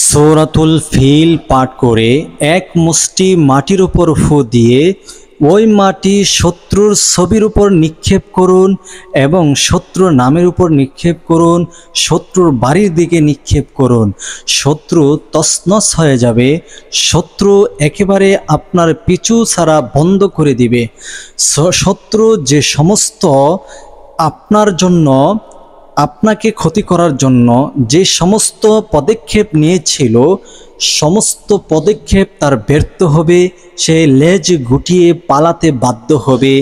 সূরাতুল ফিল পাঠ করে এক মুষ্টি মাটির উপর ফু দিয়ে ওই মাটি শত্রুর ছবির উপর নিক্ষেপ করুন এবং শত্রুর নামের উপর নিক্ষেপ করুন, শত্রুর বাড়ির দিকে নিক্ষেপ করুন। শত্রু তছনছ হয়ে যাবে, শত্রু একেবারে আপনার পিছু ছাড়া বন্ধ করে দিবে। শত্রু যে সমস্ত আপনার জন্য, আপনাকে ক্ষতি করার জন্য যে সমস্ত পদক্ষেপ নিয়েছিল, সমস্ত পদক্ষেপ তার ব্যর্থ হবে, সে লেজ গুটিয়ে পালাতে বাধ্য হবে।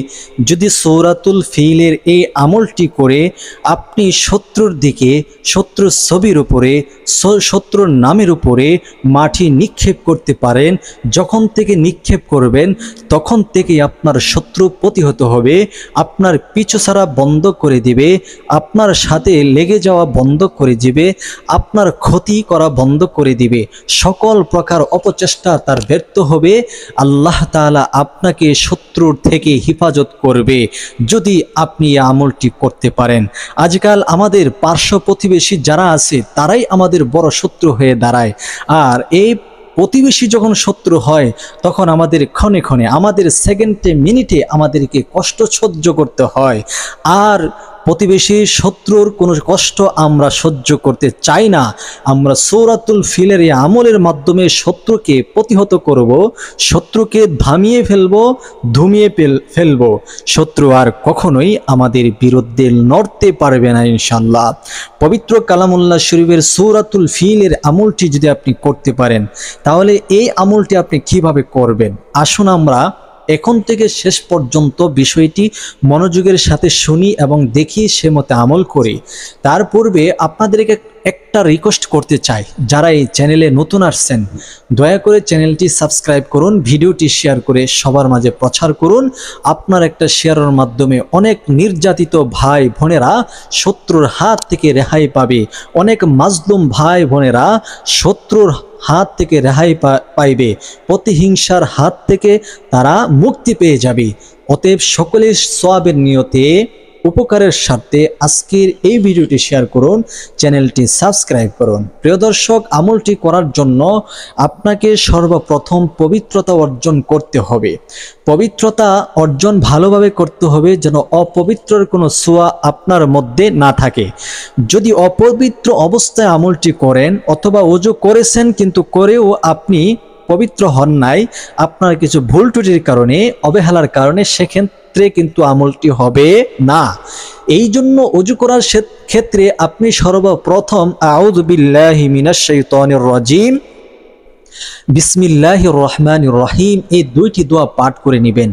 যদি সূরাতুল ফিলের এই আমলটি করে আপনি শত্রুর দিকে, শত্রুর ছবির উপরে, শত্রুর নামের উপরে মাটি নিক্ষেপ করতে পারেন, যখন থেকে নিক্ষেপ করবেন তখন থেকেই আপনার শত্রু প্রতিহত হবে, আপনার পিছু ছাড়া বন্ধ করে দিবে, আপনার সাথে লেগে যাওয়া বন্ধ করে দিবে, আপনার ক্ষতি করা বন্ধ করে দিবে। সকল প্রকার অপচেষ্টা তার ব্যর্থ হবে। আল্লাহ তাআলা আপনাকে শত্রুর থেকে হেফাজত করবে যদি আপনি এই আমলটি করতে পারেন। আজকাল আমাদের পার্শ্ব প্রতিবেশী যারা আছে তারাই আমাদের বড় শত্রু হয়ে দাঁড়ায়। আর এই প্রতিবেশী যখন শত্রু হয় তখন আমাদের ক্ষণে ক্ষণে, আমাদের সেকেন্ডে মিনিটে আমাদেরকে কষ্ট সহ্য করতে হয়। আর প্রতিবেশী শত্রুর কোনো কষ্ট আমরা সহ্য করতে চাই না। আমরা সূরাতুল ফিলের এই আমলের মাধ্যমে শত্রুকে প্রতিহত করব, শত্রুকে থামিয়ে ফেলবো, ধুমিয়ে ফেলবো। শত্রু আর কখনোই আমাদের বিরুদ্ধে লড়তে পারবে না ইনশাআল্লাহ। পবিত্র কালামুল্লাহ শরীফের সূরাতুল ফিলের আমলটি যদি আপনি করতে পারেন, তাহলে এই আমলটি আপনি কিভাবে করবেন আসুন আমরা এখন থেকে শেষ পর্যন্ত বিষয়টি মনোযোগের সাথে শুনি এবং দেখি, সে মতে আমল করি। তার পূর্বে আপনাদেরকে একটা রিকোয়েস্ট করতে চাই, যারা এই চ্যানেলে নতুন আসছেন দয়া করে চ্যানেলটি সাবস্ক্রাইব করুন, ভিডিওটি শেয়ার করে সবার মাঝে প্রচার করুন। আপনার একটা শেয়ারের মাধ্যমে অনেক নির্যাতিত ভাই বোনেরা শত্রুর হাত থেকে রেহাই পাবে, অনেক মাজলুম ভাই বোনেরা শত্রুর হাত থেকে রেহাই পাইবে, প্রতিহিংসার হাত থেকে তারা মুক্তি পেয়ে যাবে। অতএব সকলে সওয়াবের নিয়তে, উপকারের স্বার্থে আজকের এই ভিডিওটি শেয়ার করুন, চ্যানেলটি সাবস্ক্রাইব করুন। প্রিয় দর্শক, আমলটি করার জন্য আপনাকে সর্বপ্রথম পবিত্রতা অর্জন করতে হবে। পবিত্রতা অর্জন ভালোভাবে করতে হবে, যেন অপবিত্রের কোনো ছোঁয়া আপনার মধ্যে না থাকে। যদি অপবিত্র অবস্থায় আমলটি করেন অথবা ওযু করেছেন কিন্তু করেও আপনি পবিত্র হন নাই, আপনার কিছু ভুল ত্রুটির কারণে, অবহেলার কারণে, সেক্ষেত্রে কিন্তু আমলটি হবে না। এই জন্য ওযু করার ক্ষেত্রে আপনি সর্বপ্রথম আউযু বিল্লাহি মিনাশ শাইতানির রাজিম, বিসমিল্লাহির রহমানির রহিম এই দুইটি দোয়া পাঠ করে নেবেন।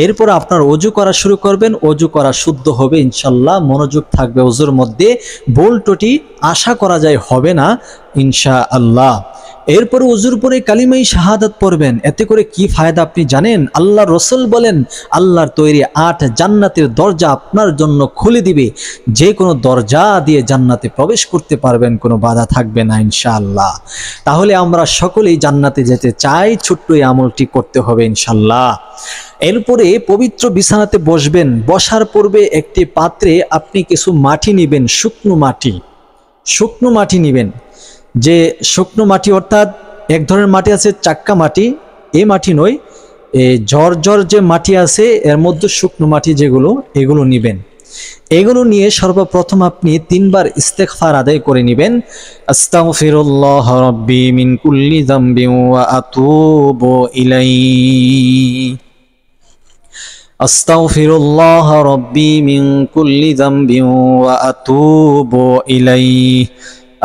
এরপর আপনার ওযু করা শুরু করবেন। ওযু করা শুদ্ধ হবে ইনশাআল্লাহ, মনোযোগ থাকবে ওযুর মধ্যে, ভুল ত্রুটি আশা করা যায় হবে না ইনশাআল্লাহ। এরপর ওযুর পরে কালিমায়ে শাহাদাত পড়বেন। এতে করে কি ফায়দা আপনি জানেন? আল্লাহর রাসূল বলেন, আল্লাহর তৈরি 8 জান্নাতের দরজা আপনার জন্য খুলে দিবে, যে কোনো দরজা দিয়ে জান্নাতে প্রবেশ করতে পারবেন, কোনো বাধা থাকবে না ইনশাআল্লাহ। তাহলে আমরা সকলেই জান্নাতে যেতে চাই, ছোট্ট এই আমলটি করতে হবে ইনশাআল্লাহ। এরপরে পবিত্র বিছানাতে বসবেন। বসার পূর্বে একটি পাত্রে আপনি কিছু মাটি নেবেন, শুকনো মাটি। শুকনো মাটি নেবেন, যে শুকনো মাটি অর্থাৎ এক ধরনের মাটি আছে চাক্কা মাটি, এই মাটি নয়, ঝরঝর যে মাটি আছে এর মধ্যে শুকনো মাটি যেগুলো, এগুলো নেবেন। এগুলো নিয়ে সর্বপ্রথম আপনি 3 বার ইস্তেগফার আদায় করে নেবেন। আস্তাগফিরুল্লাহ রাব্বি মিন কুল্লি যামবিন ওয়া আতুবু ইলাইহি, আস্তাগফিরুল্লাহ রাব্বি মিন কুল্লি যামবিন ওয়া আতুবু ইলাইহি,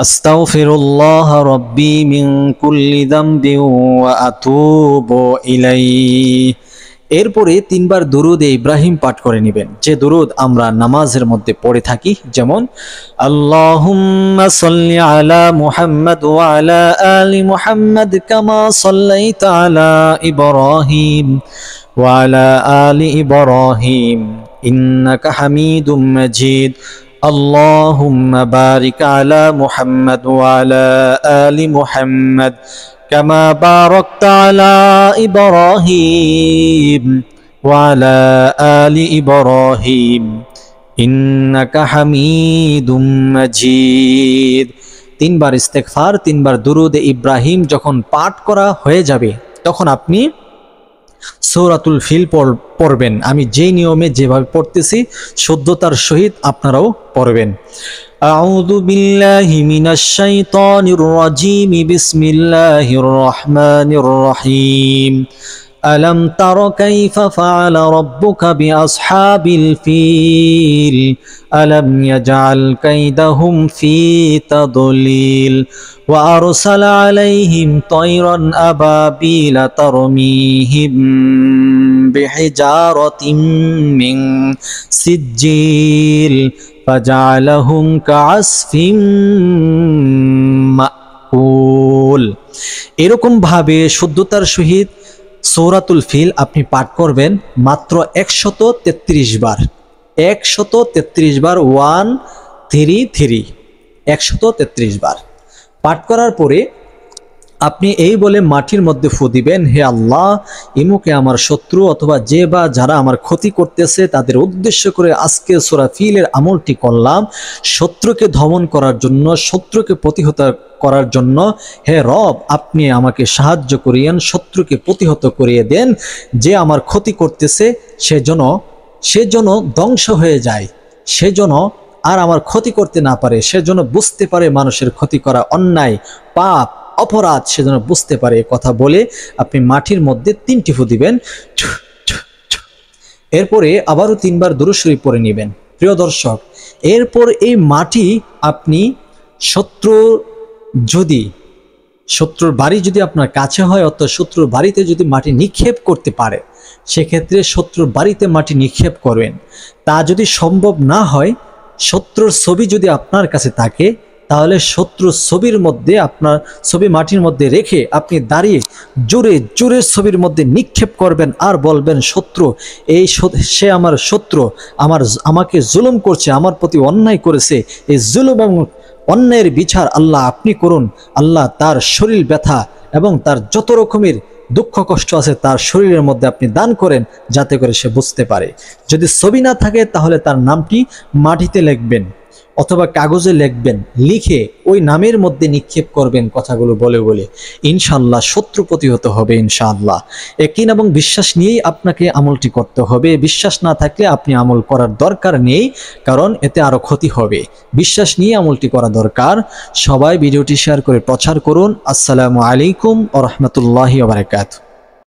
আস্তাগফিরুল্লাহ রাব্বি মিন কুল্লি যামবিন ওয়া আতুবু ইলাইহি। এরপরে 3 বার দুরুদে ইব্রাহিম পাঠ করে নেবেন, যে দুরুদ আমরা নামাজের মধ্যে পড়ে থাকি, যেমন আল্লাহুম্মা সাল্লি আলা মুহাম্মাদ ওয়া আলা আলি মুহাম্মাদ কামা সাল্লাইতা আলা ইব্রাহিম ওয়া আলা আলি ইব্রাহিম ইন্নাকা হামিদুম মাজিদ, আল্লাহুম্মা বারিক আলা মুহাম্মাদ ওয়া আলা আলি মুহাম্মাদ কামা বারাকতা আলা ইব্রাহিম ওয়া আলা আলি ইব্রাহিম ইন্নাকা হামিদুম মাজিদ। 3 বার ইস্তেগফার, 3 বার দুরুদ ইব্রাহিম যখন পাঠ করা হয়ে যাবে তখন আপনি সূরাতুল ফিল পড়বেন। আমি যেই নিয়মে যেভাবে পড়তেছি শুদ্ধতার সহিত আপনারাও পড়বেন। আউযু বিল্লাহি মিনাশ শাইতানির রাজিম, বিসমিল্লাহির রহমানির রহিম। ألم تر كيف فعل ربك بأصحاب الفيل ألم يجعل كيدهم في تضليل وأرسل عليهم طيرا أبابيل ترميهم بحجارة من سجيل فجعلهم كعصف مأكول। এরকম ভাবে শুদ্ধতার সহিত সূরাতুল ফিল আপনি পাঠ করবেন মাত্র 133 বার। 133 বার, 133 133 বার পাঠ করার পরে আপনি এই বলে মাটির মধ্যে ফু দিবেন, হে আল্লাহ, ইমুকে আমার শত্রু অথবা যে বা যারা আমার ক্ষতি করতেছে তাদের উদ্দেশ্য করে আজকে সূরা ফিলের আমলটি করলাম শত্রুকে দমন করার জন্য, শত্রুকে প্রতিহত করার জন্য। হে রব, আপনি আমাকে সাহায্য করিয়েন, শত্রুকে প্রতিহত করিয়ে দেন। যে আমার ক্ষতি করতেছে সে যেন ধ্বংস হয়ে যায়, সে যেন আর আমার ক্ষতি করতে না পারে, সে যেন বুঝতে পারে মানুষের ক্ষতি করা অন্যায়, পাপ, অপরাধ, সে যেন বুঝতে পারে। কথা বলে আপনি মাটির মধ্যে 3টি ফু দিবেন। এরপরে আবারও 3 বার দুরূদ শরীফ পড়ে নেবেন। প্রিয় দর্শক, এরপর এই মাটি আপনি শত্রুর বাড়ি যদি আপনার কাছে হয় অর্থাৎ শত্রুর বাড়িতে যদি মাটি নিক্ষেপ করতে পারে সেক্ষেত্রে শত্রুর বাড়িতে মাটি নিক্ষেপ করবেন। তা যদি সম্ভব না হয়, শত্রুর ছবি যদি আপনার কাছে থাকে তাহলে শত্রুর ছবির মধ্যে আপনার ছবি মাটির মধ্যে রেখে আপনি দাঁড়িয়ে জোরে জোরে ছবির মধ্যে নিক্ষেপ করবেন আর বলবেন, শত্রু সে আমার শত্রু, আমাকে জুলুম করছে, আমার প্রতি অন্যায় করেছে, এই জুলুম এবং অন্যায়ের বিচার আল্লাহ আপনি করুন। আল্লাহ তার শরীর ব্যথা এবং তার যত রকমের দুঃখ কষ্ট আছে তার শরীরের মধ্যে আপনি দান করেন যাতে করে সে বুঝতে পারে। যদি ছবি না থাকে তাহলে তার নামটি মাটিতে লিখবেন অথবা কাগজে লিখবেন, লিখে ওই নামের মধ্যে নিক্ষেপ করবেন কথাগুলো বলে বলে। ইনশাআল্লাহ শত্রু প্রতিহত হবে ইনশাআল্লাহ। ইয়াকিন এবং বিশ্বাস নিয়েই আপনাকে আমলটি করতে হবে। বিশ্বাস না থাকলে আপনি আমল করার দরকার নেই, কারণ এতে আরো ক্ষতি হবে। বিশ্বাস নিয়ে আমলটি করা দরকার। সবাই ভিডিওটি শেয়ার করে প্রচার করুন। আসসালামু আলাইকুম ওয়া রাহমাতুল্লাহি ওয়া বারাকাতুহু।